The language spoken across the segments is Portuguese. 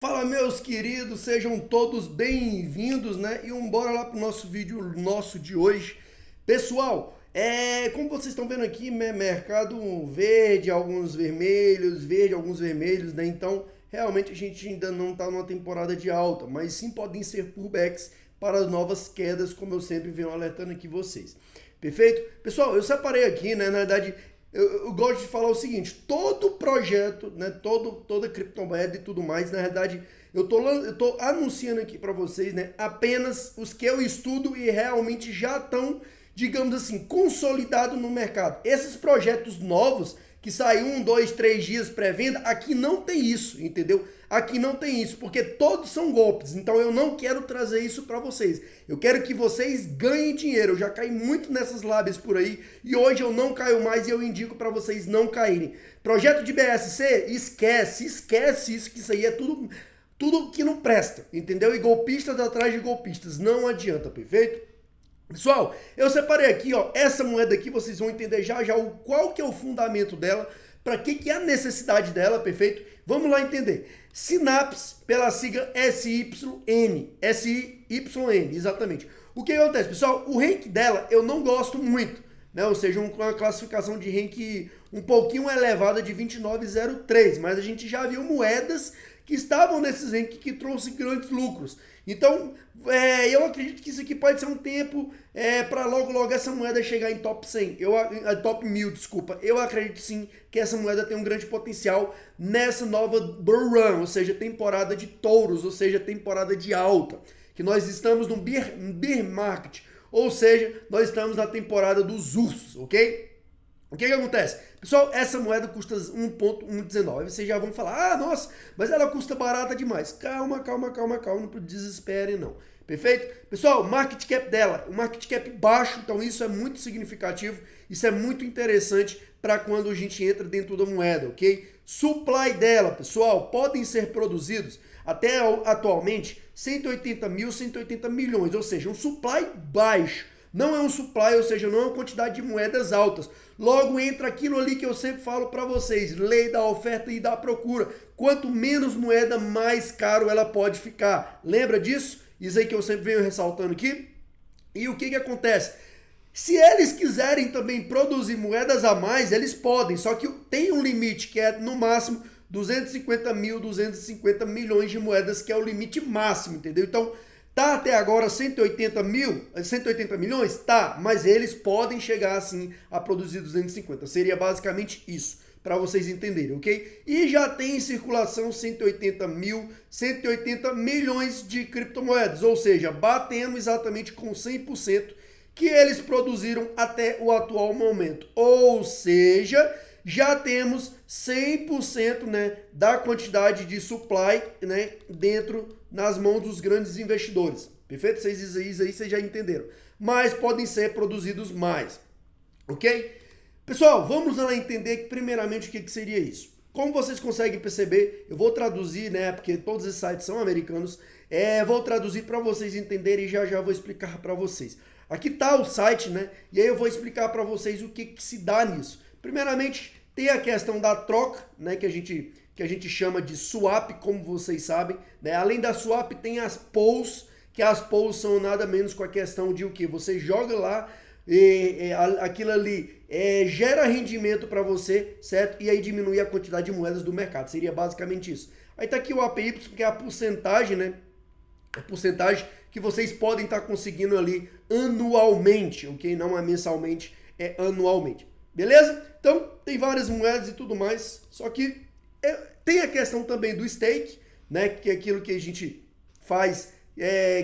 Fala, meus queridos, sejam todos bem-vindos, né? E bora lá pro nosso vídeo nosso de hoje. Pessoal, como vocês estão vendo aqui, mercado verde, alguns vermelhos, verde, alguns vermelhos, né? Então, realmente a gente ainda não está numa temporada de alta, mas sim podem ser pullbacks para as novas quedas, como eu sempre venho alertando aqui vocês. Perfeito? Pessoal, eu separei aqui, né? Na verdade, eu gosto de falar o seguinte: todo projeto, né, toda criptomoeda e tudo mais, na verdade, eu tô anunciando aqui para vocês, né, apenas os que eu estudo e realmente já estão, digamos assim, consolidados no mercado. Esses projetos novos que saem 1, 2, 3 dias pré-venda, aqui não tem isso, entendeu? Aqui não tem isso, porque todos são golpes, então eu não quero trazer isso para vocês. Eu quero que vocês ganhem dinheiro. Eu já caí muito nessas lábias por aí e hoje eu não caio mais e eu indico para vocês não caírem. Projeto de BSC, esquece isso, que isso aí é tudo que não presta, entendeu? E golpistas atrás de golpistas, não adianta, perfeito? Pessoal, eu separei aqui, ó, essa moeda aqui, vocês vão entender já qual que é o fundamento dela, para que é a necessidade dela, perfeito? Vamos lá entender. Synapse, pela sigla SYN, SYN, exatamente. O que acontece, pessoal? O rank dela eu não gosto muito, né? Ou seja, uma classificação de rank um pouquinho elevada de 29,03, mas a gente já viu moedas que estavam nesses ranks que trouxe grandes lucros. Então, eu acredito que isso aqui pode ser um tempo para logo essa moeda chegar em top 100, top 1000, desculpa. Eu acredito sim que essa moeda tem um grande potencial nessa nova bull run, ou seja, temporada de touros, ou seja, temporada de alta, que nós estamos no bear market, ou seja, nós estamos na temporada dos ursos, ok? O que acontece? Pessoal, essa moeda custa 1,119. Vocês já vão falar, nossa, mas ela custa barata demais. Calma, não desesperem não. Perfeito? Pessoal, o market cap dela, o market cap baixo, então isso é muito significativo, isso é muito interessante para quando a gente entra dentro da moeda, ok? Supply dela, pessoal, podem ser produzidos até atualmente 180 mil, 180 milhões, ou seja, um supply baixo. Não é um supply, ou seja, não é uma quantidade de moedas altas. Logo entra aquilo ali que eu sempre falo para vocês, lei da oferta e da procura. Quanto menos moeda, mais caro ela pode ficar. Lembra disso? Isso aí que eu sempre venho ressaltando aqui. E o que acontece? Se eles quiserem também produzir moedas a mais, eles podem, só que tem um limite que é no máximo 250 mil, 250 milhões de moedas, que é o limite máximo, entendeu? Então, tá até agora 180 milhões? Tá, mas eles podem chegar assim a produzir 250. Seria basicamente isso, para vocês entenderem, ok? E já tem em circulação 180 milhões de criptomoedas, ou seja, batendo exatamente com 100% que eles produziram até o atual momento. Ou seja, já temos 100%, né, da quantidade de supply, né, dentro nas mãos dos grandes investidores. Perfeito? Vocês aí vocês já entenderam. Mas podem ser produzidos mais. Ok? Pessoal, vamos lá entender primeiramente o que seria isso. Como vocês conseguem perceber, eu vou traduzir, né, porque todos esses sites são americanos, vou traduzir para vocês entenderem e já vou explicar para vocês. Aqui tá o site, né, e aí eu vou explicar para vocês o que se dá nisso. Primeiramente, tem a questão da troca, né, que a gente chama de swap, como vocês sabem, né? Além da swap tem as pools, que as pools são nada menos com a questão de o que? Você joga lá, aquilo ali gera rendimento para você, certo? E aí diminui a quantidade de moedas do mercado, seria basicamente isso. Aí tá aqui o APY, que é a porcentagem, né? A porcentagem que vocês podem estar conseguindo ali anualmente, ok? Não é mensalmente, é anualmente. Beleza? Então, tem várias moedas e tudo mais, só que tem a questão também do stake, né, que é aquilo que a gente faz,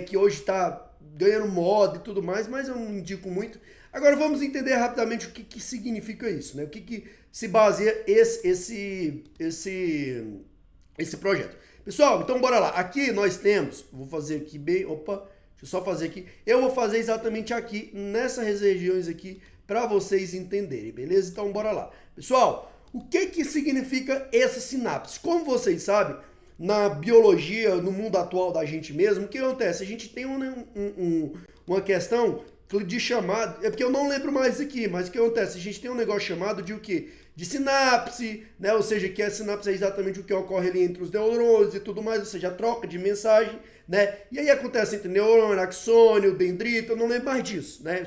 que hoje está ganhando moda e tudo mais, mas eu não indico muito. Agora vamos entender rapidamente o que significa isso, né? O que se baseia esse projeto. Pessoal, então bora lá. Aqui nós temos, vou fazer aqui bem, opa, deixa eu só fazer aqui. Eu vou fazer exatamente aqui, nessas regiões aqui, para vocês entenderem, beleza? Então bora lá. Pessoal, o que significa essa sinapse? Como vocês sabem, na biologia, no mundo atual da gente mesmo, o que acontece? A gente tem uma questão de chamado, é porque eu não lembro mais aqui, mas o que acontece? A gente tem um negócio chamado de o quê? de sinapse, né? Ou seja, que a sinapse é exatamente o que ocorre ali entre os neurônios e tudo mais, ou seja, a troca de mensagem, né? E aí acontece entre neurônio, axônio, dendrito, eu não lembro mais disso, né?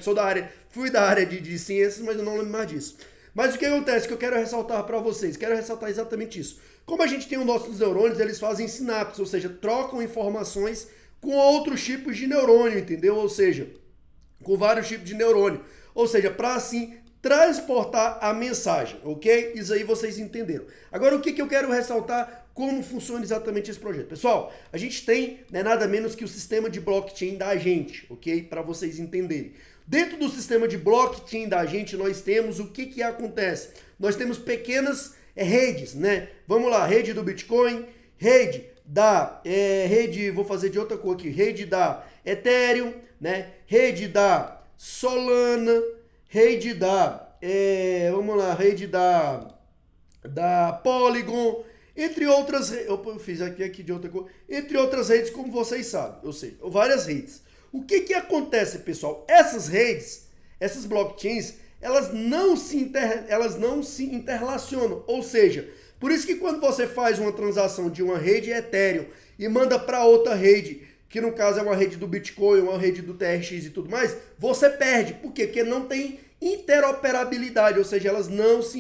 Fui da área de ciências, mas eu não lembro mais disso. Mas o que acontece que eu quero ressaltar para vocês? Quero ressaltar exatamente isso. Como a gente tem os nossos neurônios, eles fazem sinapses, ou seja, trocam informações com outros tipos de neurônio, entendeu? Ou seja, com vários tipos de neurônio. Ou seja, para assim transportar a mensagem, ok? Isso aí vocês entenderam. Agora, o que eu quero ressaltar? Como funciona exatamente esse projeto? Pessoal, a gente tem nada menos que o sistema de blockchain da gente, ok? Para vocês entenderem. Dentro do sistema de blockchain da gente, nós temos o que acontece? Nós temos pequenas redes, né? Vamos lá, rede do Bitcoin, vou fazer de outra cor aqui, rede da Ethereum, né? Rede da Solana, rede da, rede da Polygon, entre outras, eu fiz aqui de outra cor, entre outras redes, como vocês sabem, eu sei, várias redes. O que acontece, pessoal? Essas redes, essas blockchains, elas não se interrelacionam, ou seja, por isso que quando você faz uma transação de uma rede Ethereum e manda para outra rede, que no caso é uma rede do Bitcoin, uma rede do TRX e tudo mais, você perde. Por quê? Porque não tem interoperabilidade, ou seja, elas não se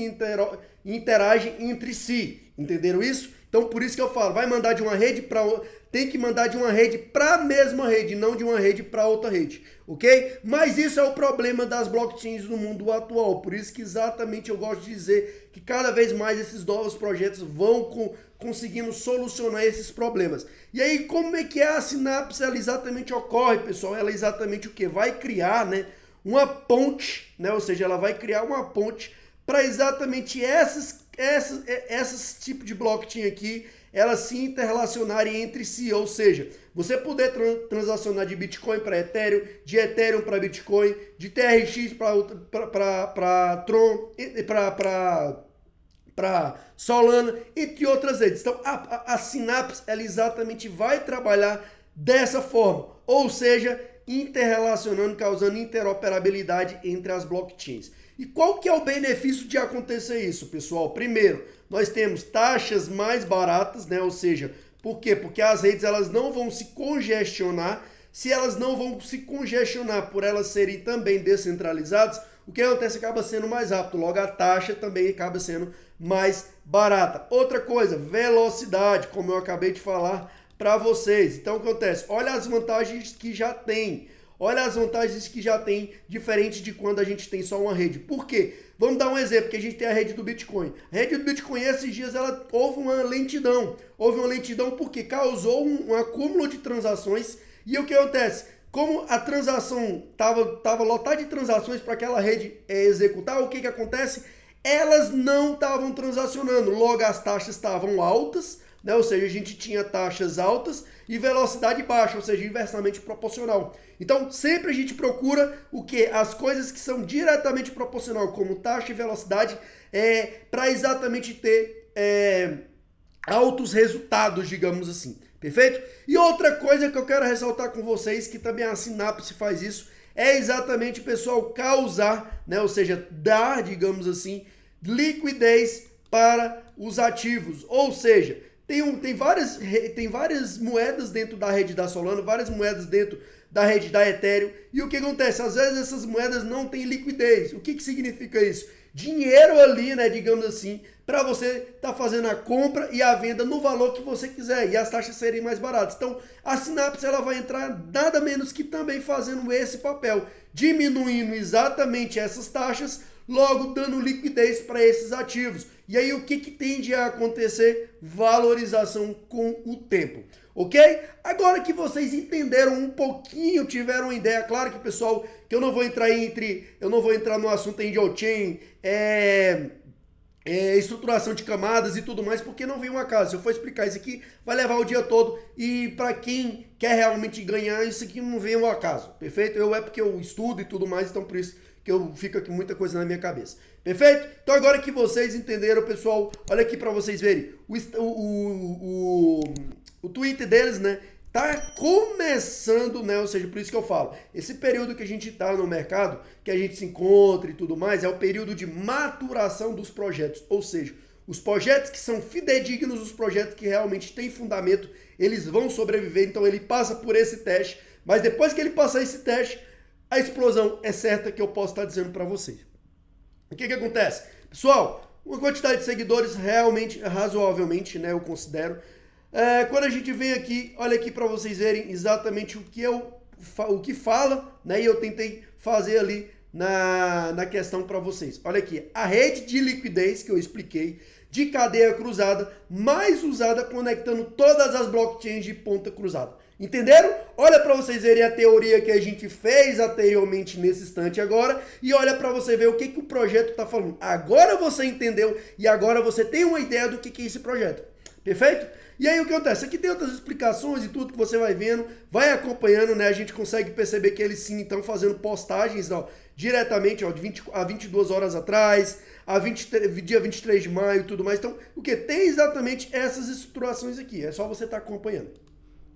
interagem entre si. Entenderam isso? Então por isso que eu falo, vai mandar de uma rede para outra, tem que mandar de uma rede para a mesma rede, não de uma rede para outra rede, ok? Mas isso é o problema das blockchains no mundo atual, por isso que exatamente eu gosto de dizer que cada vez mais esses novos projetos vão conseguindo solucionar esses problemas. E aí, como é que a sinapse ela exatamente ocorre, pessoal? Ela exatamente o que? Vai criar, né, uma ponte, né? Ou seja, ela vai criar uma ponte para exatamente esses tipos de blockchain aqui, elas se interrelacionarem entre si, ou seja, você poder transacionar de Bitcoin para Ethereum, de Ethereum para Bitcoin, de TRX para Tron, para Solana, entre outras redes. Então a sinapse ela exatamente vai trabalhar dessa forma, ou seja, interrelacionando, causando interoperabilidade entre as blockchains. E qual que é o benefício de acontecer isso, pessoal? Primeiro, nós temos taxas mais baratas, né? Ou seja, por quê? Porque as redes elas não vão se congestionar. Se elas não vão se congestionar por elas serem também descentralizadas, o que acontece acaba sendo mais rápido. Logo, a taxa também acaba sendo mais barata. Outra coisa, velocidade, como eu acabei de falar para vocês. Então, o que acontece? Olha as vantagens que já tem. Olha as vantagens que já tem, diferente de quando a gente tem só uma rede. Por quê? Vamos dar um exemplo, que a gente tem a rede do Bitcoin. A rede do Bitcoin, esses dias, houve uma lentidão. Houve uma lentidão porque causou um acúmulo de transações. E o que acontece? Como a transação estava lotada de transações para aquela rede executar, o que acontece? Elas não estavam transacionando. Logo, as taxas estavam altas, né? Ou seja, a gente tinha taxas altas e velocidade baixa, ou seja, inversamente proporcional. Então, sempre a gente procura o que? As coisas que são diretamente proporcional, como taxa e velocidade, para exatamente ter altos resultados, digamos assim. Perfeito? E outra coisa que eu quero ressaltar com vocês, que também a sinapse faz isso, é exatamente, pessoal, causar, né? Ou seja, dar, digamos assim, liquidez para os ativos. Ou seja, tem várias moedas dentro da rede da Solana, várias moedas dentro da rede da Ethereum. E o que acontece? Às vezes essas moedas não têm liquidez. O que significa isso? Dinheiro ali, né, digamos assim, para você estar fazendo a compra e a venda no valor que você quiser e as taxas serem mais baratas. Então, a sinapse ela vai entrar nada menos que também fazendo esse papel, diminuindo exatamente essas taxas, logo dando liquidez para esses ativos. E aí o que tende a acontecer? Valorização com o tempo. Ok? Agora que vocês entenderam um pouquinho, tiveram uma ideia, claro que, pessoal, que eu não vou entrar no assunto em on-chain, estruturação de camadas e tudo mais, porque não vem um acaso. Se eu for explicar isso aqui, vai levar o dia todo e para quem quer realmente ganhar, isso aqui não vem um acaso, perfeito? É porque eu estudo e tudo mais, então por isso que eu fico aqui muita coisa na minha cabeça. Perfeito? Então agora que vocês entenderam, pessoal, olha aqui para vocês verem o Twitter deles, né? tá começando, né? Ou seja, por isso que eu falo, esse período que a gente tá no mercado, que a gente se encontra e tudo mais, é o período de maturação dos projetos. Ou seja, os projetos que são fidedignos, os projetos que realmente têm fundamento, eles vão sobreviver. Então ele passa por esse teste, mas depois que ele passar esse teste, a explosão é certa, que eu posso estar dizendo para vocês. O que acontece? Pessoal, uma quantidade de seguidores realmente, razoavelmente, né, eu considero. Quando a gente vem aqui, olha aqui para vocês verem exatamente o que fala, né, e eu tentei fazer ali na questão para vocês. Olha aqui, a rede de liquidez que eu expliquei, de cadeia cruzada, mais usada conectando todas as blockchains de ponta cruzada. Entenderam? Olha para vocês verem a teoria que a gente fez anteriormente nesse instante agora e olha para você ver o que o projeto está falando. Agora você entendeu e agora você tem uma ideia do que é esse projeto. Perfeito? E aí o que acontece? Aqui tem outras explicações e tudo que você vai vendo, vai acompanhando, né? A gente consegue perceber que eles sim estão fazendo postagens, ó, diretamente, ó, de 20 a 22 horas atrás, dia 23 de maio e tudo mais. Então, o que? Tem exatamente essas estruturações aqui. É só você estar acompanhando.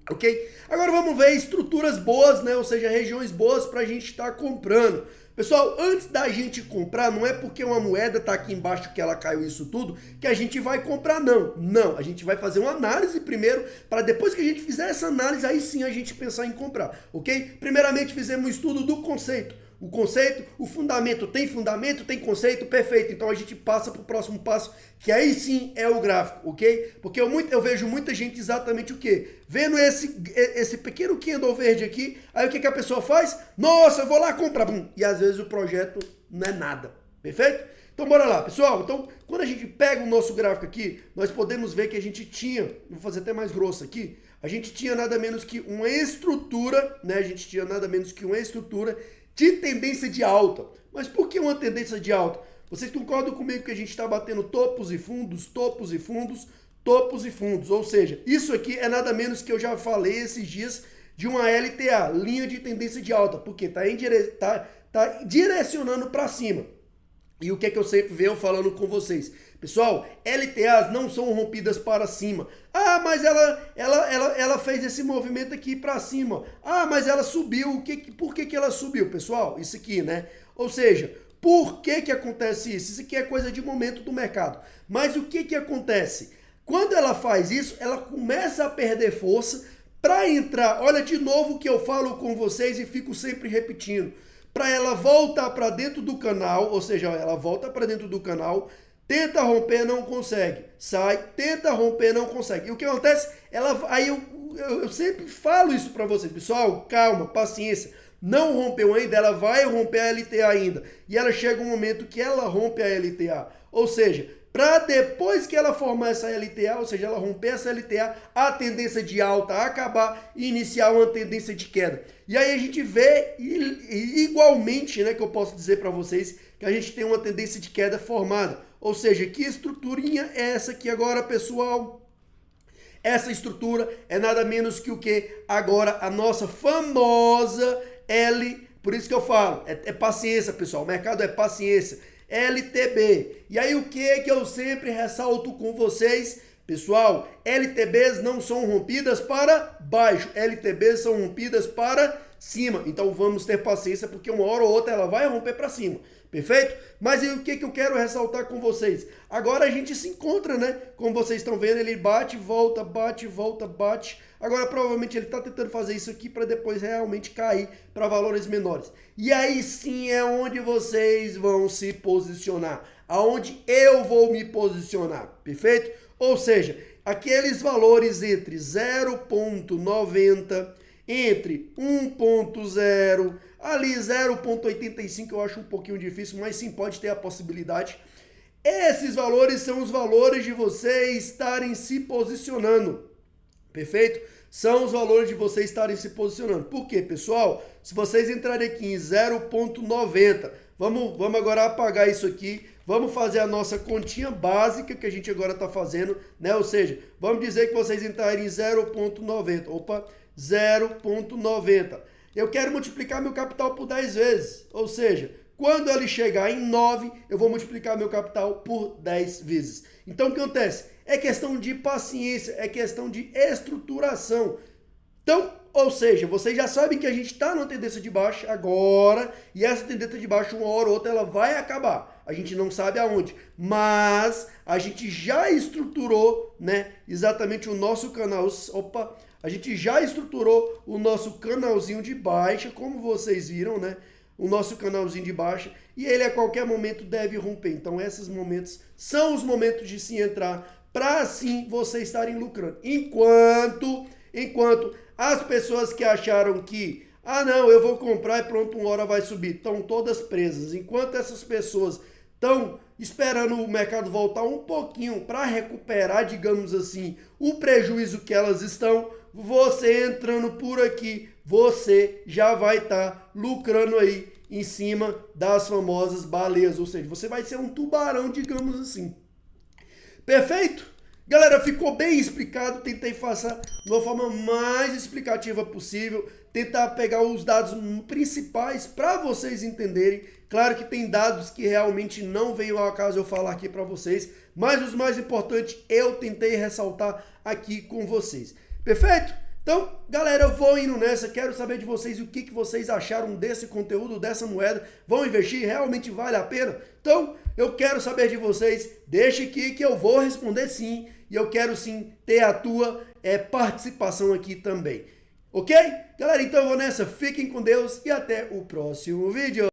Ok? Agora vamos ver estruturas boas, né? Ou seja, regiões boas para a gente estar comprando. Pessoal, antes da gente comprar, não é porque uma moeda está aqui embaixo que ela caiu isso tudo, que a gente vai comprar, não. Não, a gente vai fazer uma análise primeiro, para depois que a gente fizer essa análise, aí sim a gente pensar em comprar, ok? Primeiramente fizemos um estudo do conceito. O conceito, o fundamento, tem conceito, perfeito. Então a gente passa para o próximo passo, que aí sim é o gráfico, ok? Porque eu vejo muita gente exatamente o quê? Vendo esse pequeno candle verde aqui, aí o que a pessoa faz? Nossa, eu vou lá comprar. E às vezes o projeto não é nada, perfeito? Então bora lá, pessoal. Então, quando a gente pega o nosso gráfico aqui, nós podemos ver que a gente tinha, vou fazer até mais grosso aqui, a gente tinha nada menos que uma estrutura, né? A gente tinha nada menos que uma estrutura de tendência de alta. Mas por que uma tendência de alta? Vocês concordam comigo que a gente está batendo topos e fundos, topos e fundos, topos e fundos? Ou seja, isso aqui é nada menos que eu já falei esses dias de uma LTA, linha de tendência de alta, porque tá direcionando para cima. E o que é que eu sempre venho falando com vocês? Pessoal, LTAs não são rompidas para cima. Ah, mas ela fez esse movimento aqui para cima. Ah, mas ela subiu. Por que ela subiu, pessoal? Isso aqui, né? Ou seja, por que acontece isso? Isso aqui é coisa de momento do mercado. Mas o que acontece? Quando ela faz isso, ela começa a perder força para entrar. Olha de novo o que eu falo com vocês e fico sempre repetindo. Para ela voltar para dentro do canal, ou seja, ela volta para dentro do canal, tenta romper, não consegue. Sai, tenta romper, não consegue. E o que acontece? Aí eu sempre falo isso para vocês. Pessoal, calma, paciência. Não rompeu ainda, ela vai romper a LTA ainda. E ela chega um momento que ela rompe a LTA. Ou seja, para depois que ela formar essa LTA, ou seja, ela romper essa LTA, a tendência de alta acabar e iniciar uma tendência de queda. E aí a gente vê igualmente, né, que eu posso dizer para vocês, que a gente tem uma tendência de queda formada. Ou seja, que estruturinha é essa aqui agora, pessoal? Essa estrutura é nada menos que o que? Agora a nossa famosa L, por isso que eu falo, é paciência, pessoal, o mercado é paciência. LTB. E aí o que eu sempre ressalto com vocês? Pessoal, LTBs não são rompidas para baixo, LTBs são rompidas para cima. Então vamos ter paciência, porque uma hora ou outra ela vai romper para cima. Perfeito? Mas e o que eu quero ressaltar com vocês? Agora a gente se encontra, né? Como vocês estão vendo, ele bate, volta, bate, volta, bate. Agora provavelmente ele está tentando fazer isso aqui para depois realmente cair para valores menores. E aí sim é onde vocês vão se posicionar. Aonde eu vou me posicionar. Perfeito? Ou seja, aqueles valores entre 0,90, entre 1,0, ali 0,85 eu acho um pouquinho difícil, mas sim pode ter a possibilidade. Esses valores são os valores de vocês estarem se posicionando. Perfeito? São os valores de vocês estarem se posicionando. Por quê, pessoal? Se vocês entrarem aqui em 0,90, vamos agora apagar isso aqui. Vamos fazer a nossa continha básica que a gente agora está fazendo, né? Ou seja, vamos dizer que vocês entrarem em 0,90. Opa, 0,90. Eu quero multiplicar meu capital por 10 vezes. Ou seja, quando ele chegar em 9, eu vou multiplicar meu capital por 10 vezes. Então o que acontece? É questão de paciência, é questão de estruturação. Então, ou seja, vocês já sabem que a gente está numa tendência de baixa agora, e essa tendência de baixa, uma hora ou outra, ela vai acabar. A gente não sabe aonde, mas a gente já estruturou, né, exatamente o nosso canal. Opa, a gente já estruturou o nosso canalzinho de baixa, como vocês viram, né? O nosso canalzinho de baixa, e ele a qualquer momento deve romper. Então, esses momentos são os momentos de se entrar para assim vocês estarem lucrando. Enquanto as pessoas que acharam que, não, eu vou comprar e pronto, uma hora vai subir, estão todas presas. Enquanto essas pessoas estão esperando o mercado voltar um pouquinho para recuperar, digamos assim, o prejuízo que elas estão, você entrando por aqui, você já vai estar lucrando aí em cima das famosas baleias, ou seja, você vai ser um tubarão, digamos assim. Perfeito? Galera, ficou bem explicado, tentei fazer de uma forma mais explicativa possível, tentar pegar os dados principais para vocês entenderem. Claro que tem dados que realmente não veio ao acaso eu falar aqui para vocês, mas os mais importantes eu tentei ressaltar aqui com vocês. Perfeito? Então, galera, eu vou indo nessa, quero saber de vocês o que vocês acharam desse conteúdo, dessa moeda. Vão investir? Realmente vale a pena? Então, eu quero saber de vocês, deixa aqui que eu vou responder sim, e eu quero sim ter a tua participação aqui também. Ok? Galera, então eu vou nessa, fiquem com Deus e até o próximo vídeo.